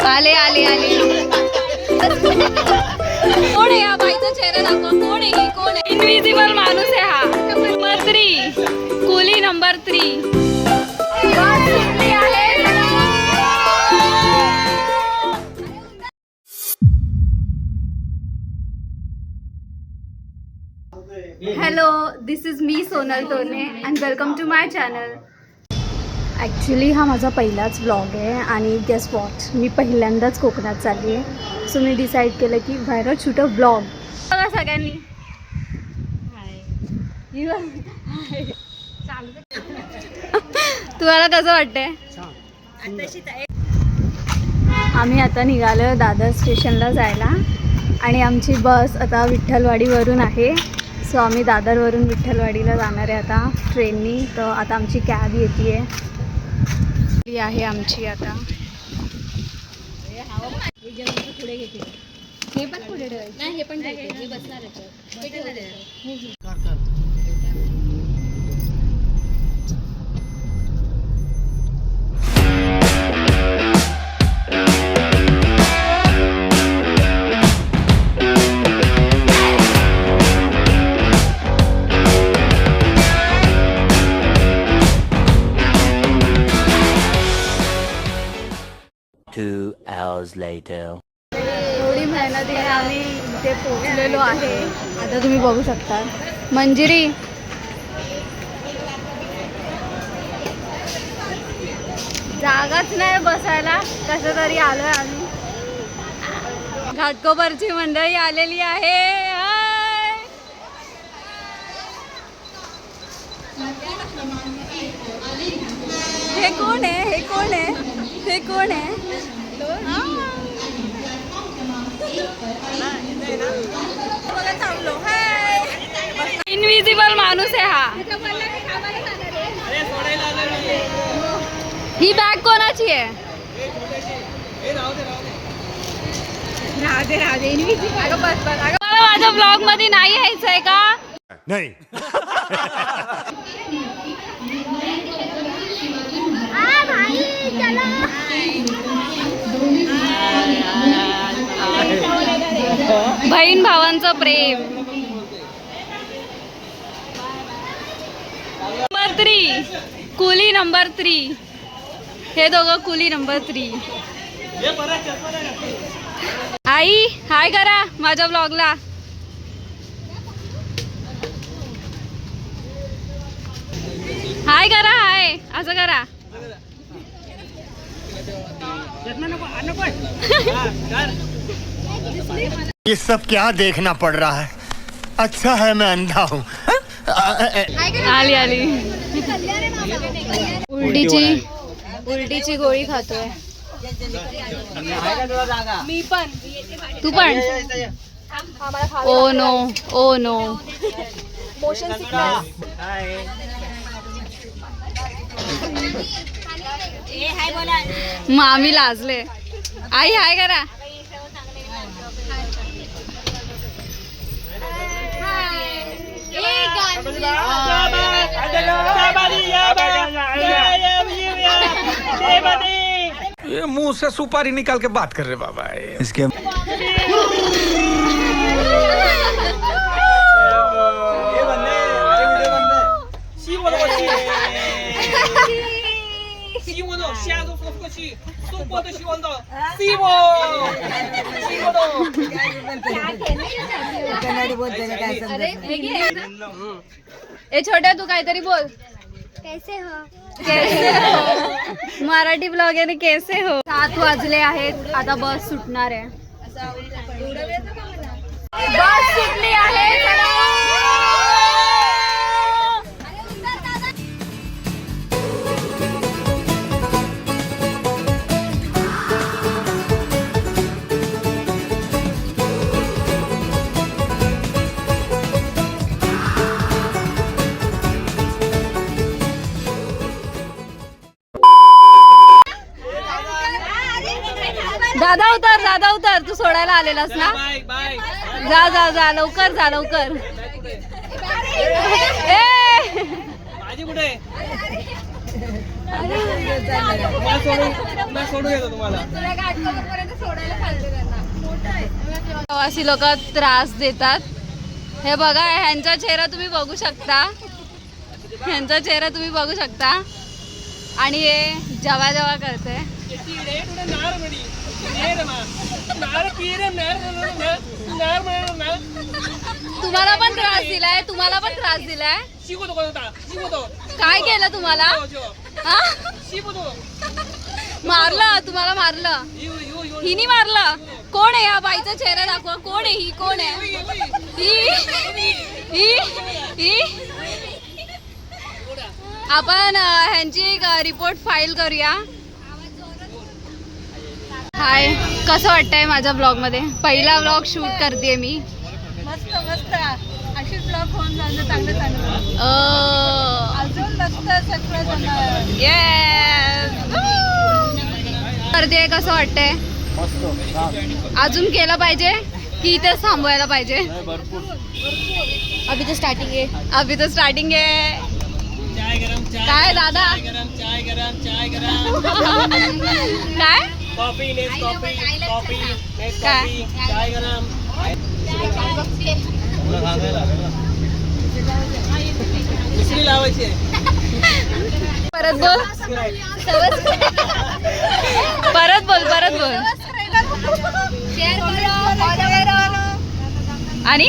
आले आले आले. कोण आहे या बाईचा चेहरा दाखवा. कोण आहे ही? कोण आहे? इनविजिबल माणूस आहे हा. Number 3 coolie number 3. Hello, this is me Sonal Torane and welcome to my channel. Actually हा माझा पहिलाच व्लॉग आहे आणि गेस वॉट, मी पहिल्यांदाच कोकणात चालली आहे. सो मी डिसाईड केलं की व्हायरल शूट अ व्लॉग. बघा सगळ्यांनी तुम्हाला कसं वाटतंय? आम्ही आता निघालो दादर स्टेशनला जायला आणि आमची बस आता विठ्ठलवाडीवरून आहे. सो आम्ही दादरवरून विठ्ठलवाडीला जाणार आहे आता ट्रेननी. तर आता आमची कॅब येते आहे आमची आता. हे पण पुढे ठेवायचं नाही, हे पण हे बसणार आहे. 2 hours later. थोडी मेहनत आहे आम्ही इथे पोहोचलेलो आहे. आता तुम्ही बघू शकता मंजिरी जागाच नाही बसायला. कसं तरी आलोय आम्ही. घाटकोपरची मंडळी आलेली आहे. हे कोण आहे? हे कोण आहे? हे कोण आहे? इनविजिबल माणूस आहे हा. ही बॅग कोणाची आहे? अगं बस बस. अगं मला माझ्या ब्लॉग मध्ये नाही यायचंय का? नाही. बहीण भावांचं प्रेम. Number 3 coolie number 3. हे दोघं कुली नंबर 3. आई हाय करा माझ्या ब्लॉगला. हाय करा. हाय असं करा. ये सब क्या देखना पड़ रहा है? अच्छा है मैं अंधा हूँ. आली आली. उलटीची गोळी खातोय. मी पण. तू पण. Oh no oh no. Motion sickness. मामी लाजले. आई हाय करा. ये मुंह से सुपारी निकाल के बात कर रहे बाबा. इसके ए छोट्या तू काहीतरी बोल. कैसे हो? कैसे हो? मराठी ब्लॉग आहे. कैसे हो? 7 वाजले आहेत. आता बस सुटणार आहे. बस सुटली आहे. दादा उतर. तू सोडायला आलेलास ना? जा जा जा लवकर जा लवकर. सोडून येतो तुम्हाला. प्रवासी लोक त्रास देतात. हे बघा, ह्यांचा चेहरा तुम्ही बघू शकता. आणि हे जवा जवा करते. तुम्हाला पण त्रास दिलाय. काय केलं तुम्हाला? हा? तुम्हाला मारलं. हिनी मारलं. कोण आहे? या बाईचा चेहरा दाखवा. कोण आहे ही? कोण आहे ही? आपण ह्यांची रिपोर्ट फाईल करूया. हाय, कसं वाटतंय माझ्या ब्लॉग मध्ये? पहिला ब्लॉग शूट करते मी. मस्त अशीच ब्लॉग होऊन जाणं चांगलं अजून मस्त सगळं येस करते. कसं वाटतंय? अजून केलं पाहिजे की इथेच थांबवायला पाहिजे? अभी तो स्टार्टिंग आहे. काय दादा? काय कॉफी काय? चाय गरम. मिश्री लावायची. परत बोल. आणि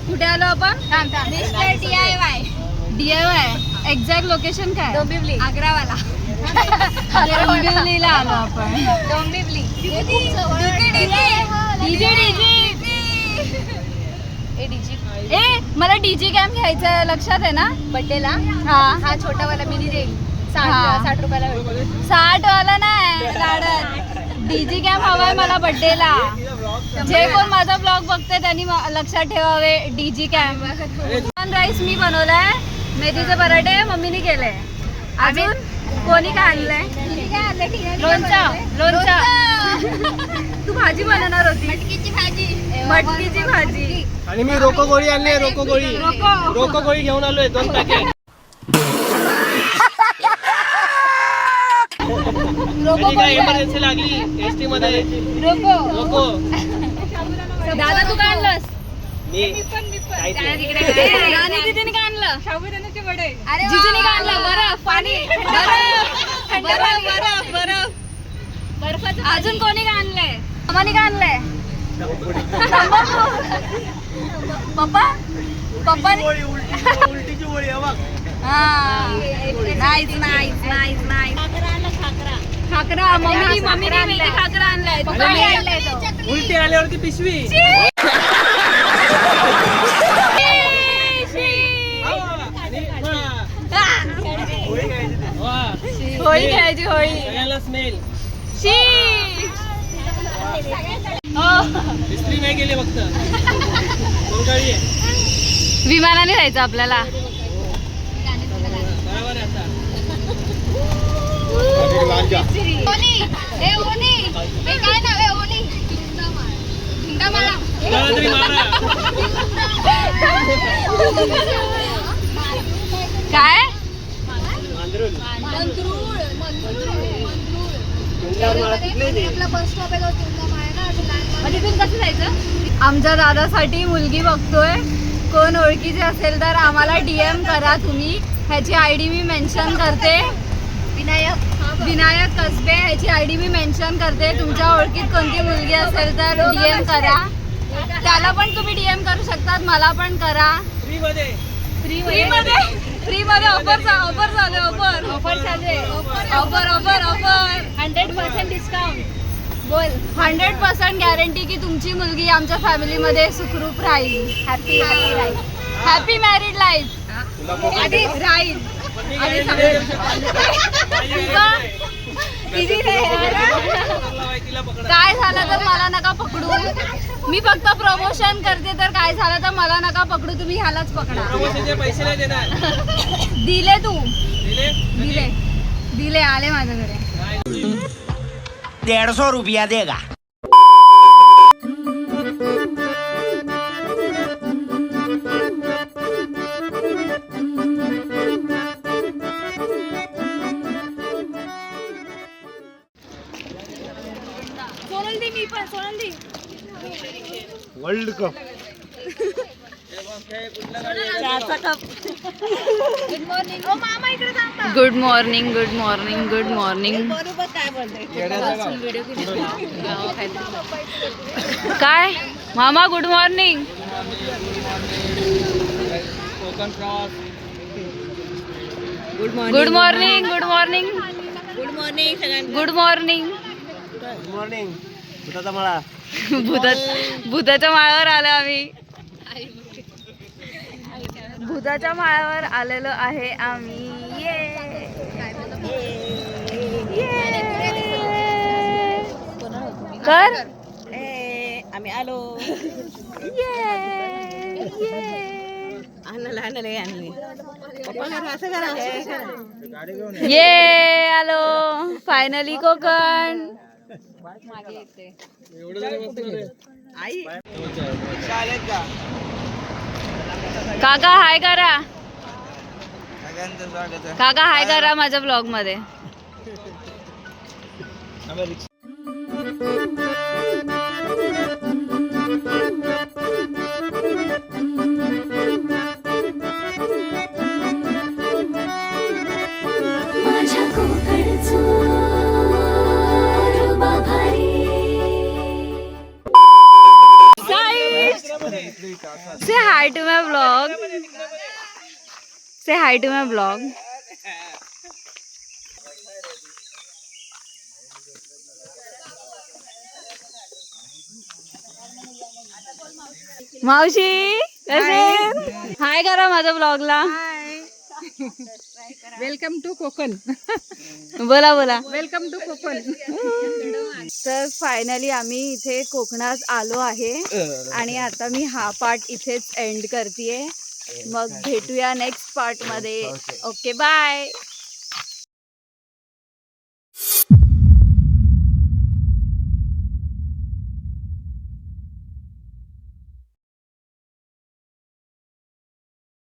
कुठे आलो आपण? DIY. एक्झॅक्ट लोकेशन काय? डोंबिवली. आग्रावाला. डोंबिवलीला आलो आपण. डोंबिवली. ए मला डीजी कॅम्प घ्यायचा आहे, लक्षात आहे ना? बड्डेला हा छोटावाला मिनी देईल. हा. 60 रुपयाला भेटेल. 60 वाला नाही लाडत. डीजी कॅम्प हवाय मला बर्थडेला. जे कोण माझा ब्लॉग बघते त्यांनी लक्षात ठेवावे. डीजी कॅम्प. राईस मी बनवलाय. मेथीचे पराठे मम्मीने केले. अजून कोणी काय आणलंय? लोणचं. तू भाजी बनवणार होती. मटकीची भाजी. आणि मी रोको गोळी आणली. रोको गोळी घेऊन आलोय 2 पॅकेट. काय इमर्जन्सी लागली एसटी मध्ये. रोको. दादा तू काय आणलंस? मी आणि दीदीने काय आणलं? साबुदाण्याचे वडे. जिजूने काय आणलं? बर्फ. पाणी. बर्फ. अजून कोणी काय आणलंय? मामाने काय आणलंय? पप्पा उलटीची गोळी आहे. खाकरा. मम्मीने खाकरा आणलाय. पप्पाने आणलाय तो. उलटी आल्यावरती पिशवी. होळी खेळायची. होळी. सगळ्याला स्मेल. इस्त्री नाही गेली फक्त. गाडी आहे. विमानाने जायचं आपल्याला. बरोबर आहे आता. काय नाव आहे? ओनी. मला तरी मारा. काय? आमच्या दादासाठी मुलगी बघतोय. कोण ओळखीचे असेल तर आम्हाला DM करा तुम्ही. ह्याची ID मी मेन्शन करते. विनायक कसबे ह्याची ID मी मेन्शन करते. तुमच्या ओळखीत कोणती मुलगी असेल तर DM करा. त्याला पण तुम्ही DM करू शकतात. मला पण करा. फ्री मध्ये ऑफर चालू आहे. Offer 100% discount. बोल. 100% गॅरंटी की तुमची मुलगी आमच्या फॅमिलीमध्ये सुखरूप राहील. हॅपी मॅरिड लाईफ राहील. काय झालं तर मला नका पकडू. मी फक्त प्रमोशन करते. तर काय झालं तर मला नका पकडू. तुम्ही ह्यालाच पकडा. पैसे नाही देणार. दिले तू. दिले आले माझ्याकडे. 150 रुपया देगा. को good morning good morning good morning. काय मामा good morning. Good morning good morning good morning. Morning भूताचा मळा. भूताच्या माळावर आलो आम्ही. भूताच्या माळावर आलेलो आहे आम्ही. कर आम्ही आलो. ये आलो फायनली कोकण. काका हाय करा. काका हाय करा माझ्या ब्लॉग मध्ये. Say hi to my vlog. Say hi to my vlog. मावशी कसे हाय करा माझ्या ब्लॉगला. Welcome to Konkan. बोला बोला. Welcome to Konkan. तर फायनली आम्ही इथे कोकणात आलो आहे आणि आता मी हा पार्ट इथेच एंड करतेय. मग भेटूया नेक्स्ट पार्ट मध्ये. Okay bye.